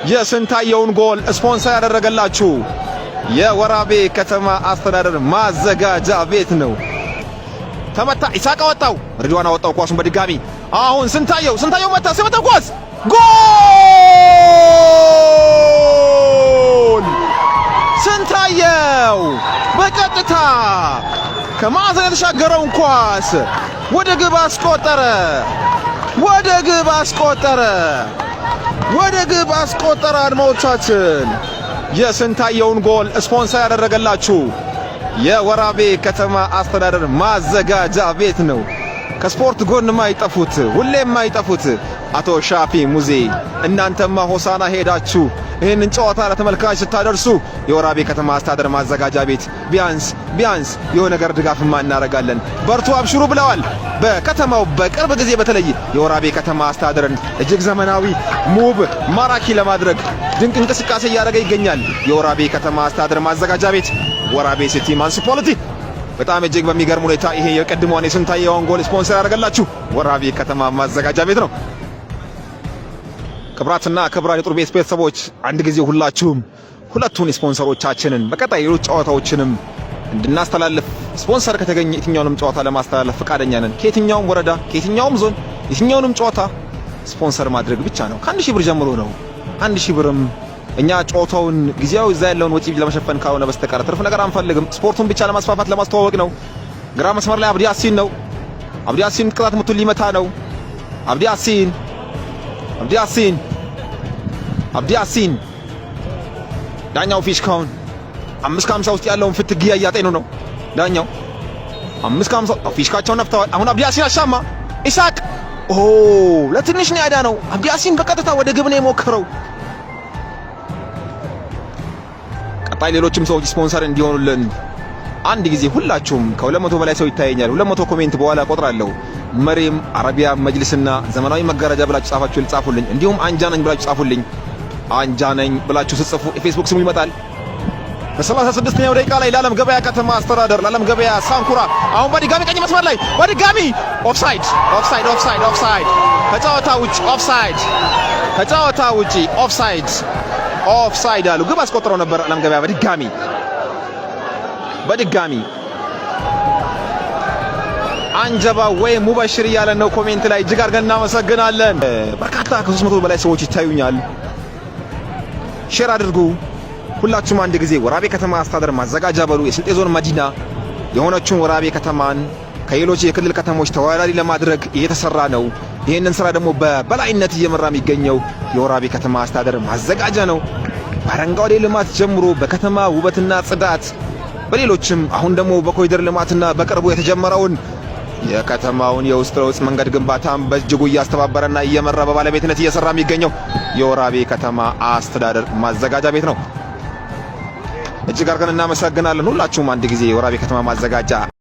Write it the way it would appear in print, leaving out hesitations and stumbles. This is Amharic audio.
የስንታየውን ጎል ስፖንሰር ያደረገላችሁ የወራቤ ከተማ አስተዳደር ማዘጋጃ ቤት ነው። ተመታ። ኢሳቅ ወጣው፣ ሪድዋን ወጣው። ኳሱን በድጋሚ አሁን ስንታየው መታ። ሲመታ ኳስ ጎል! ስንታየው በቀጥታ ከማዕዘን የተሻገረውን ኳስ ወደ ግብ አስቆጠረ። አድማጮቻችን የስንታየውን ጎል ስፖንሰር ያደረገላችሁ የወራቤ ከተማ አስተዳደር ማዘጋጃ ቤት ነው። ከስፖርት ጎን ማይጠፉት ሁሌም ማይጠፉት አቶ ሻፊ ሙዜ፣ እናንተማ ሆሳና ሄዳችሁ ይህንን ጨዋታ ለተመልካች ስታደርሱ የወራቤ ከተማ አስተዳደር ማዘጋጃ ቤት ቢያንስ የሆነ ነገር ድጋፍማ እናደርጋለን፣ በርቱ አብሽሩ ብለዋል። በከተማው በቅርብ ጊዜ በተለይ የወራቤ ከተማ አስተዳደርን እጅግ ዘመናዊ ሙብ ማራኪ ለማድረግ ድንቅ እንቅስቃሴ እያደረገ ይገኛል። የወራቤ ከተማ አስተዳደር ማዘጋጃ ቤት ወራቤ ሲቲ ሙኒሲፓሊቲ በጣም እጅግ በሚገርም ሁኔታ ይሄ የቀድሞውን የስንታየውን ጎል ስፖንሰር ያደረገላችሁ ወራቤ ከተማ ማዘጋጃ ቤት ነው። ክብራትና ክብራን የጦር ቤት ቤተሰቦች አንድ ጊዜ ሁላችሁም ሁለቱን ስፖንሰሮቻችንን በቀጣይ ሌሎች ጨዋታዎችንም እንድናስተላልፍ ስፖንሰር ከተገኘ የትኛውንም ጨዋታ ለማስተላለፍ ፈቃደኛ ነን። ከየትኛውም ወረዳ ከየትኛውም ዞን የትኛውንም ጨዋታ ስፖንሰር ማድረግ ብቻ ነው። ከ1000 ብር ጀምሮ ነው። 1000 ብርም እኛ ጨዋታውን ጊዜያዊ እዛ ያለውን ወጪ ለመሸፈን ካልሆነ በስተቀር ትርፍ ነገር አንፈልግም። ስፖርቱን ብቻ ለማስፋፋት ለማስተዋወቅ ነው። ግራ መስመር ላይ አብዲ ያሲን ቅጣት ምቱን ሊመታ ነው። አብዲ ያሲን ዳኛው ፊሽካውን 550 ውስጥ ያለውን ፍትጊያ እያጤኑ ነው። ዳኛው 550 ፊሽካቸውን ነፍተዋል። አሁን አብዲ ያሲን አሻማ ኢሳቅ ለትንሽ ነው ያዳነው። አብዲ ያሲን በቀጥታ ወደ ግብ ነው የሞከረው። ቀጣይ ሌሎችም ሰዎች ስፖንሰር እንዲሆኑልን አንድ ጊዜ ሁላችሁም ከ200 በላይ ሰው ይታየኛል። 200 ኮሜንት በኋላ ቆጥራለሁ። መሪም አረቢያ መጅልስና ዘመናዊ መጋረጃ ብላችሁ ጻፉልኝ። እንዲሁም አንጃ ነኝ ብላችሁ ጻፉልኝ። አንጃ ነኝ ብላችሁ ጽፉ የፌስቡክ ስሙ ይመጣል። በ36ኛው ደቂቃ ላይ ለዓለም ገበያ ከተማ አስተዳደር ለዓለም ገበያ ሳንኩራ አሁን በድጋሚ ቀኝ መስመር ላይ በድጋሚ ኦፍሳይድ ከጨዋታ ውጪ ኦፍሳይድ አሉ። ግብ አስቆጥረው ነበር ዓለም ገበያ በድጋሚ አንጀባ ወይ ሙበሽር እያለን ነው ኮሜንት ላይ እጅግ አድርገን እናመሰግናለን። በርካታ ከ300 በላይ ሰዎች ይታዩኛል። ሼር አድርጉ ሁላችሁም አንድ ጊዜ ወራቤ ከተማ አስተዳደር ማዘጋጃ በሉ። የስልጤ ዞን መዲና የሆነችውን ወራቤ ከተማን ከሌሎች የክልል ከተሞች ተወዳዳሪ ለማድረግ እየተሰራ ነው። ይህንን ስራ ደግሞ በበላይነት እየመራ የሚገኘው የወራቤ ከተማ አስተዳደር ማዘጋጃ ነው። በአረንጓዴ ልማት ጀምሮ በከተማ ውበትና ጽዳት፣ በሌሎችም አሁን ደግሞ በኮሪደር ልማትና በቅርቡ የተጀመረውን የከተማውን የውስጥ ለውስጥ መንገድ ግንባታም በእጅጉ እያስተባበረና እየመራ በባለቤትነት እየሰራ የሚገኘው የወራቤ ከተማ አስተዳደር ማዘጋጃ ቤት ነው። እጅግ አድርገን እናመሰግናለን። ሁላችሁም አንድ ጊዜ የወራቤ ከተማ ማዘጋጃ